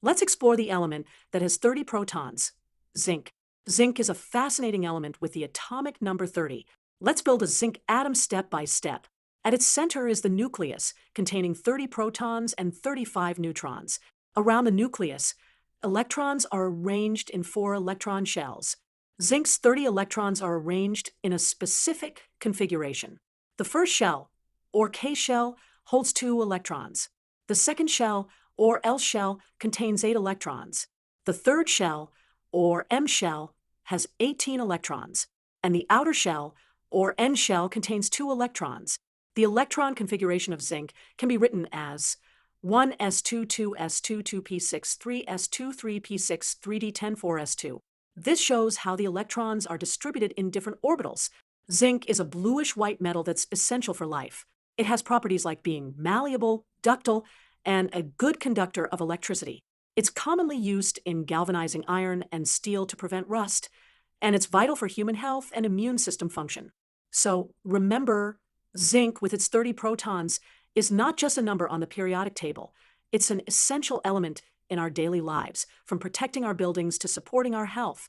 Let's explore the element that has 30 protons, zinc. Zinc is a fascinating element with the atomic number 30. Let's build a zinc atom step by step. At its center is the nucleus, containing 30 protons and 35 neutrons. Around the nucleus, electrons are arranged in 4 electron shells. Zinc's 30 electrons are arranged in a specific configuration. The first shell, or K shell, holds 2 electrons. The second shell, or L shell, contains 8 electrons. The third shell, or M shell, has 18 electrons. And the outer shell, or N shell, contains 2 electrons. The electron configuration of zinc can be written as 1s2 2s2 2p6 3s2 3p6 3d10 4s2. This shows how the electrons are distributed in different orbitals. Zinc is a bluish-white metal that's essential for life. It has properties like being malleable, ductile, and a good conductor of electricity. It's commonly used in galvanizing iron and steel to prevent rust, and it's vital for human health and immune system function. So remember, zinc, with its 30 protons, is not just a number on the periodic table. It's an essential element in our daily lives, from protecting our buildings to supporting our health.